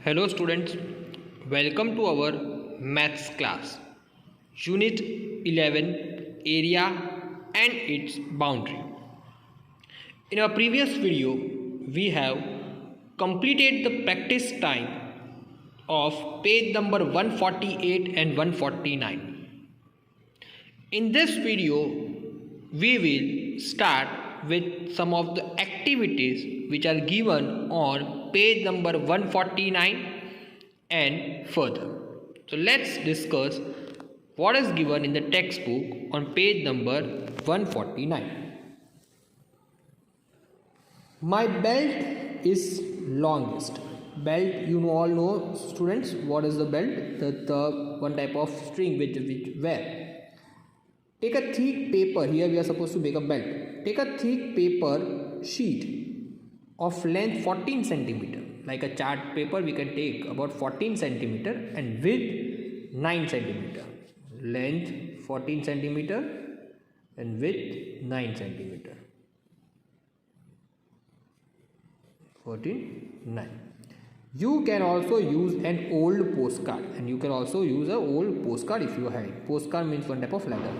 Hello students, welcome to our maths class, Unit 11, Area and its Boundary. In our previous video, we have completed the practice time of page number 148 and 149. In this video, we will start with some of the activities which are given on page number 149 and further. So let's discuss what is given in the textbook on page number 149. My belt is longest. Belt, you all know students, what is the belt? The one type of string which wear. Take a thick paper, here we are supposed to make a belt. Take a thick paper sheet of length 14 centimeter. Like a chart paper, we can take about 14 centimeter and width 9 centimeter. Length 14 centimeter and width 9 centimeter. 14, 9. You can also use an old postcard, and you can also use an old postcard if you have. Postcard means one type of letter.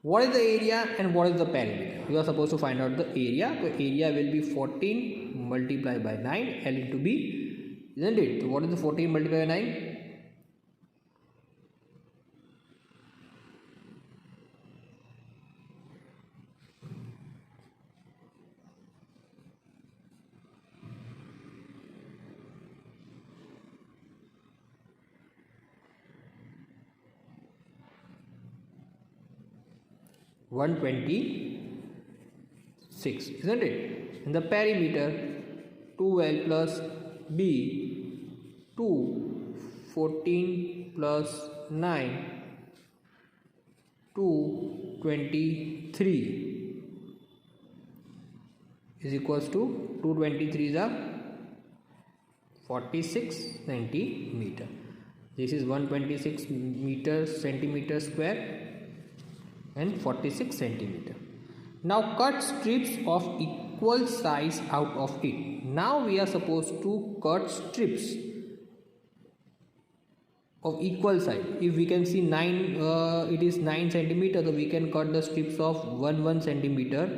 What is the area and what is the perimeter? You are supposed to find out the area. So area will be 14 multiplied by 9 L into B, isn't it? So what is the 14 multiplied by 9? 126, isn't it? And the perimeter 2L plus B, 2, 14 plus 9, 223 is equals to 223 is a 46 centimeter. This is 126 meters centimeter square and 46 centimeter. Now cut strips of equal size out of it. Now we are supposed to cut strips of equal size. If we can see 9, it is 9 centimeter, so we can cut the strips of 1 centimeter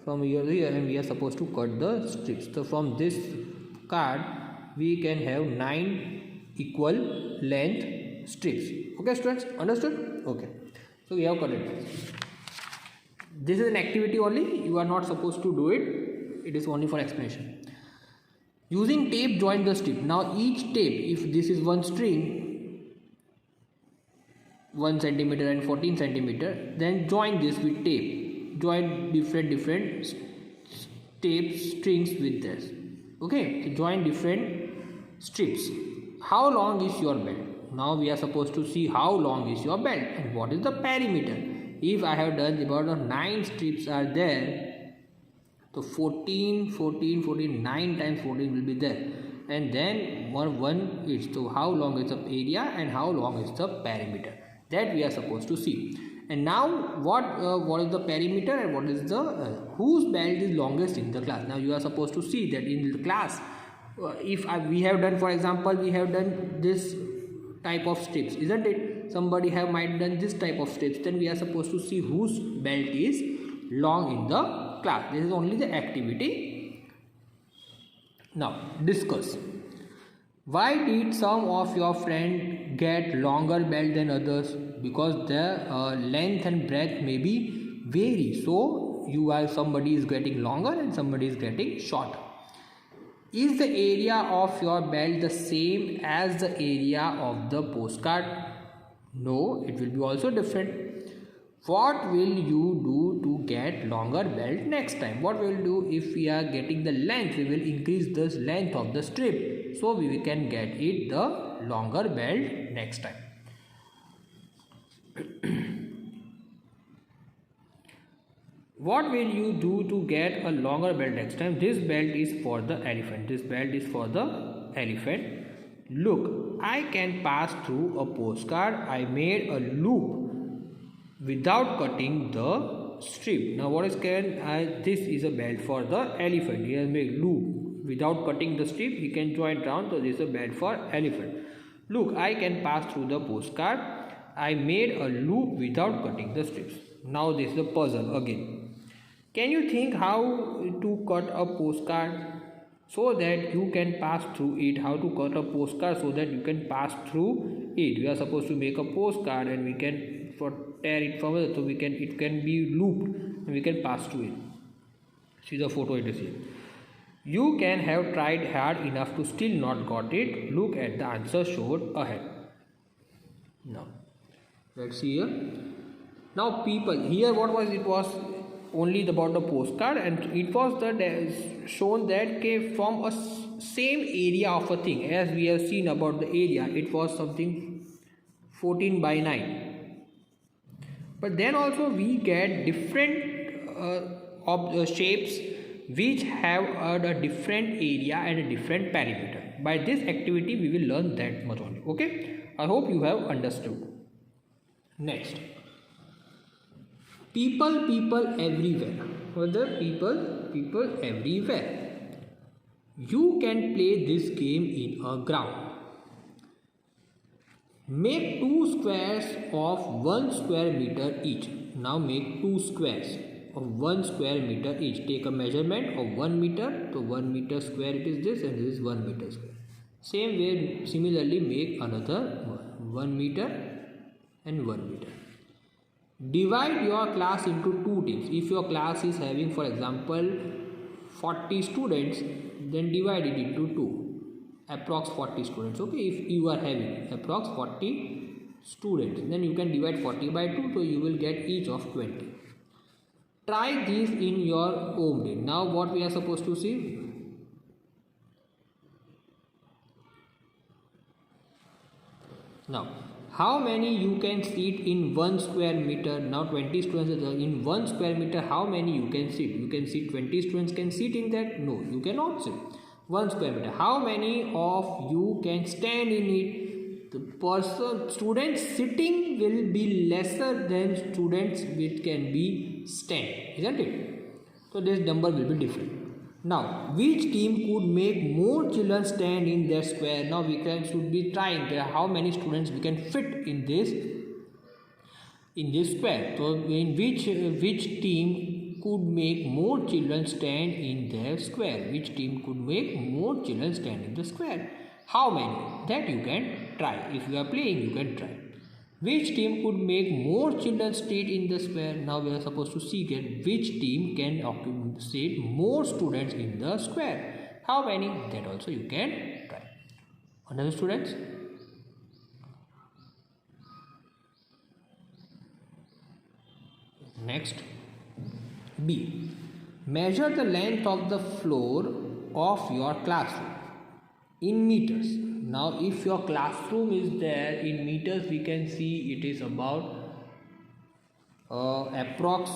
from here to here, and we are supposed to cut the strips. So from this card, we can have 9 equal length strips. Okay, students, understood? Okay. So we have cut it. This is an activity only. You are not supposed to do it. It is only for explanation. Using tape, join the strip. Now each tape, if this is one string, 1 centimeter and 14 centimeter, then join this with tape. Join different tape strings with this. Okay, so join different strips. How long is your belt? Now we are supposed to see how long is your belt and what is the perimeter. If I have done about 9 strips are there, so 14, 9 times 14 will be there, and then one is, so how long is the area and how long is the perimeter, that we are supposed to see. And now what is the perimeter and what is the whose belt is longest in the class. Now you are supposed to see that in the class, if we have done, for example, we have done this type of strips, isn't it? Somebody might done this type of strips, then we are supposed to see whose belt is long in the class. This is only the activity. Now discuss. Why did some of your friends get longer belt than others? Because their length and breadth may be vary. So somebody is getting longer and somebody is getting shorter. Is the area of your belt the same as the area of the postcard? No, it will be also different. What will you do to get longer belt next time? What we will do, if we are getting the length, we will increase the length of the strip, so we can get it the longer belt next time. What will you do to get a longer belt next time? This belt is for the elephant. This belt is for the elephant. Look, I can pass through a postcard. I made a loop without cutting the strip. Now what is this is a belt for the elephant. He has made loop without cutting the strip, he can join round. So this is a bed for elephant. Look, I can pass through the postcard. I made a loop without cutting the strips. Now this is a puzzle again. Can you think how to cut a postcard so that you can pass through it? How to cut a postcard so that you can pass through it? We are supposed to make a postcard and we can tear it from it, so it can be looped and we can pass through it. See the photo it is here. You can have tried hard enough to still not got it. Look at the answer showed ahead. Now let's see here. Now people, here what was it? Was only about the postcard, and it was shown that came from a same area of a thing. As we have seen about the area, it was something 14 by 9. But then also we get different shapes which have a different area and a different perimeter. By this activity we will learn that much only. Okay, I hope you have understood. Next, people everywhere. Further, people everywhere. You can play this game in a ground. Make 2 squares of 1 square meter each. Now make 2 squares of 1 square meter each. Take a measurement of 1 meter. So 1 meter square it is this, and this is 1 meter square. Same way, similarly make another 1 meter and 1 meter. Divide your class into 2 teams. If your class is having, for example, 40 students, then divide it into 2. Approx 40 students. Okay, if you are having approx 40 students, then you can divide 40 by 2, so you will get each of 20. Try this in your home day. Now what we are supposed to see? Now, how many you can sit in 1 square meter? Now 20 students in 1 square meter. How many you can sit? You can sit 20 students can sit in that? No, you cannot sit. 1 square meter. How many of you can stand in it? The students sitting will be lesser than students which can be stand, isn't it? So this number will be different. Now, which team could make more children stand in their square? Now we should be trying how many students we can fit in this square. So in which team could make more children stand in their square? Which team could make more children stand in the square? How many? That you can try. If you are playing, you can try. Which team could make more children sit in the square? Now we are supposed to see which team can sit more students in the square. How many? That also you can try. Another students? Next, B. Measure the length of the floor of your classroom in meters. Now if your classroom is there in meters, we can see it is about approx,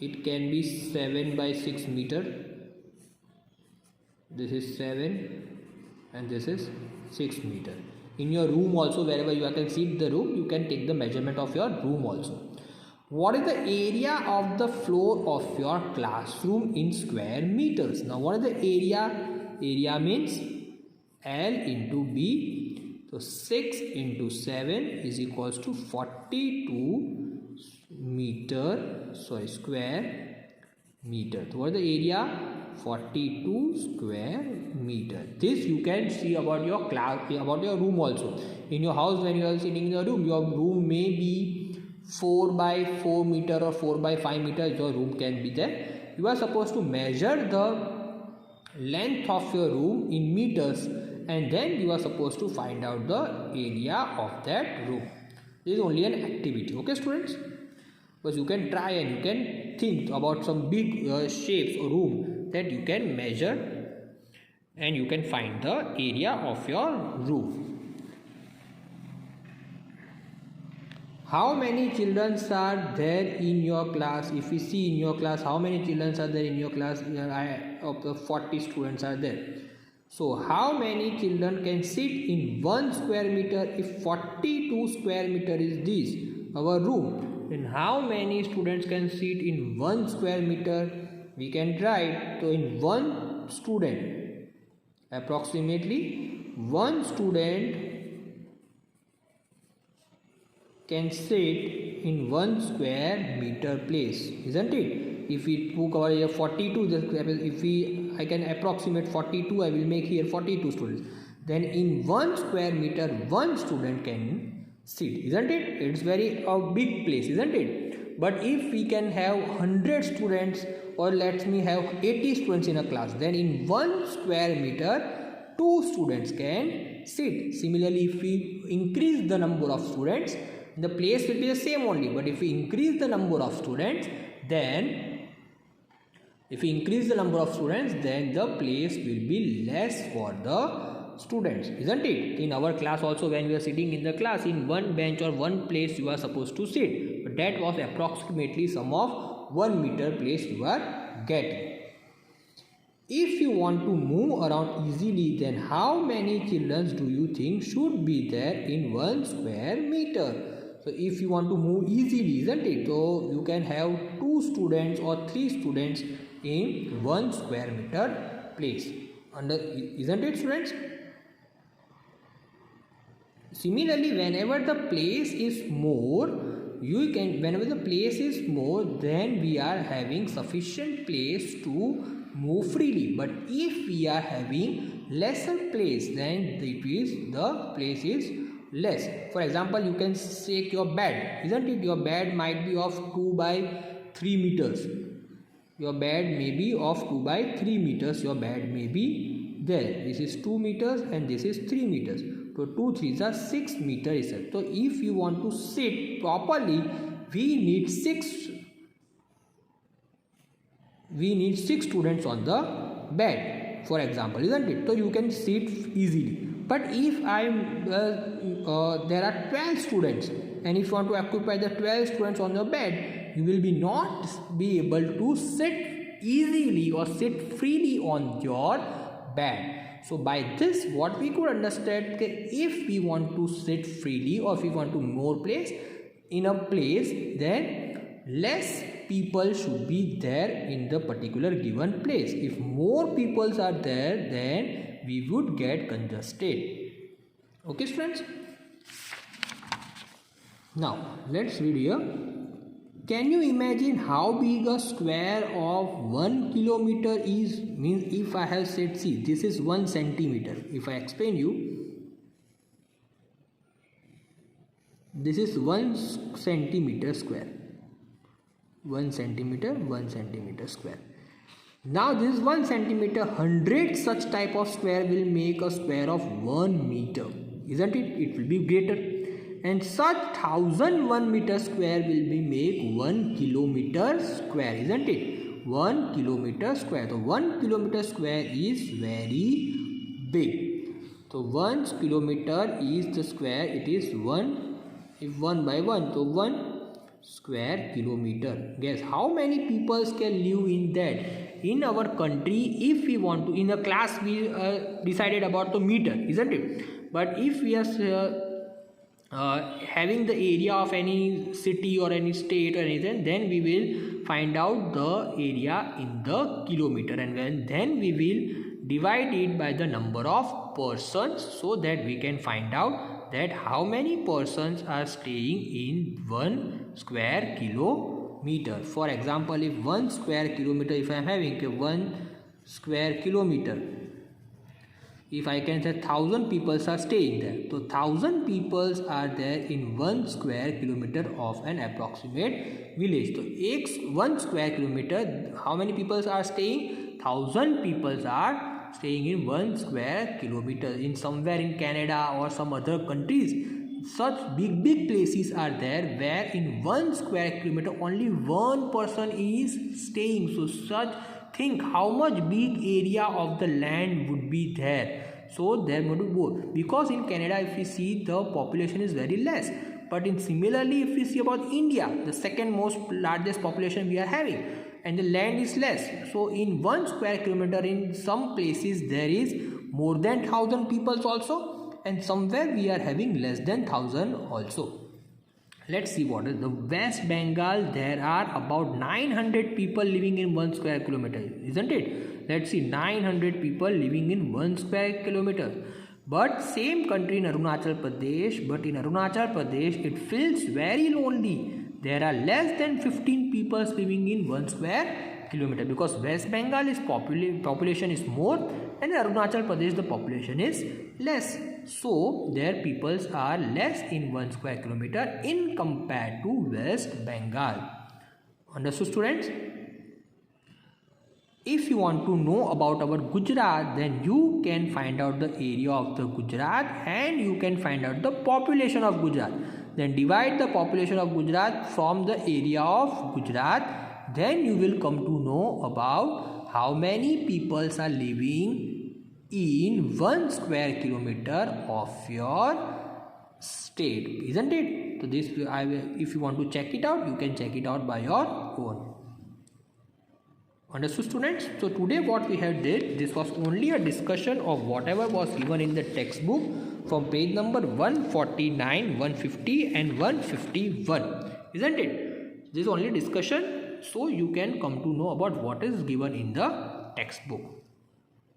it can be 7 by 6 meter. This is 7 and this is 6 meter. In your room also, wherever you can see the room, you can take the measurement of your room also. What is the area of the floor of your classroom in square meters? Now what is the area? Area means L into B. So 6 into 7 is equals to 42 square meter. So what is the area? 42 square meter. This you can see about your class, about your room also. In your house, when you are sitting in your room may be 4 by 4 meter or 4 by 5 meters. Your room can be there. You are supposed to measure the length of your room in meters, and then you are supposed to find out the area of that room. This is only an activity, okay students? But you can try and you can think about some big shapes or room that you can measure, and you can find the area of your room. How many children are there in your class? If we see in your class, how many children are there in your class? Of the 40 students are there. So how many children can sit in 1 square meter? If 42 square meter is this, our room, then how many students can sit in 1 square meter? We can try. So in one student, approximately one student can sit in 1 square meter place, isn't it? If we took our here 42, if I can approximate 42, I will make here 42 students. Then in 1 square meter, one student can sit, isn't it? It's very a big place, isn't it? But if we can have 100 students, or let me have 80 students in a class, then in 1 square meter, 2 students can sit. Similarly, if we increase the number of students, the place will be the same only, but if we increase the number of students, then the place will be less for the students, isn't it? In our class also, when we are sitting in the class, in one bench or one place you are supposed to sit, but that was approximately sum of 1 meter place you are getting. If you want to move around easily, then how many children do you think should be there in 1 square meter? So if you want to move easily, isn't it? So you can have 2 students or 3 students in 1 square meter place. Isn't it, students? Similarly, whenever the place is more, then we are having sufficient place to move freely. But if we are having lesser place, then the place is less. For example, you can take your bed, isn't it? Your bed might be of 2 by 3 meters. Your bed may be of 2 by 3 meters. Your bed may be there. This is 2 meters and this is 3 meters. So 2 3s are 6 meters. So if you want to sit properly, we need 6 students on the bed, for example, isn't it? So you can sit easily. But if there are 12 students, and if you want to occupy the 12 students on your bed, you will not be able to sit easily or sit freely on your bed. So by this, what we could understand, if we want to sit freely or if we want to more place in a place, then less people should be there in the particular given place. If more people are there, then we would get congested. Okay, friends? Now let's read here. Can you imagine how big a square of 1 kilometer is? Means if I have said, see, this is 1 centimeter. If I explain you, this is 1 centimeter square. 1 centimeter square. Now this is 1 centimeter. 100 such type of square will make a square of 1 meter, isn't it? It will be greater. And such 1001 meter square will be make 1 kilometer square, isn't it? 1 kilometer square. So 1 kilometer square is very big. So 1 kilometer is the square. It is 1. If 1 by 1, so 1 square kilometer. Guess how many people can live in that? In our country, if we want to, in a class we decided about the meter, isn't it? But if we are having the area of any city or any state or anything, then we will find out the area in the kilometer, and then we will divide it by the number of persons, so that we can find out that how many persons are staying in 1 square kilometer. For example, if 1 square kilometer, if I am having 1 square kilometer, if I can say 1000 people are staying there, so 1000 people are there in 1 square kilometer of an approximate village. So 1 square kilometer, how many people are staying? 1000 people are staying in 1 square kilometer. In somewhere in Canada or some other countries, such big places are there where in 1 square kilometer only 1 person is staying. So think how much big area of the land would be there. So there would be both, because in Canada if we see the population is very less, but in similarly if we see about India, the second most largest population we are having, and the land is less. So in 1 square kilometer in some places there is more than 1000 people also, and somewhere we are having less than 1000 also. Let's see what is the West Bengal. There are about 900 people living in 1 square kilometer, isn't it? let's see, 900 people living in 1 square kilometer. But same country in Arunachal Pradesh, but in Arunachal Pradesh it feels very lonely. There are less than 15 people living in 1 square kilometer, because West Bengal is population is more and in Arunachal Pradesh the population is less. So their peoples are less in 1 square kilometer in compared to West Bengal. Understood, students? If you want to know about our Gujarat, then you can find out the area of the Gujarat and you can find out the population of Gujarat. Then divide the population of Gujarat from the area of Gujarat. Then you will come to know about how many people are living in 1 square kilometer of your state, isn't it? So this, if you want to check it out, you can check it out by your own. Understood, students? So today what we have did, this was only a discussion of whatever was given in the textbook from page number 149, 150 and 151, isn't it? This is only discussion, so you can come to know about what is given in the textbook.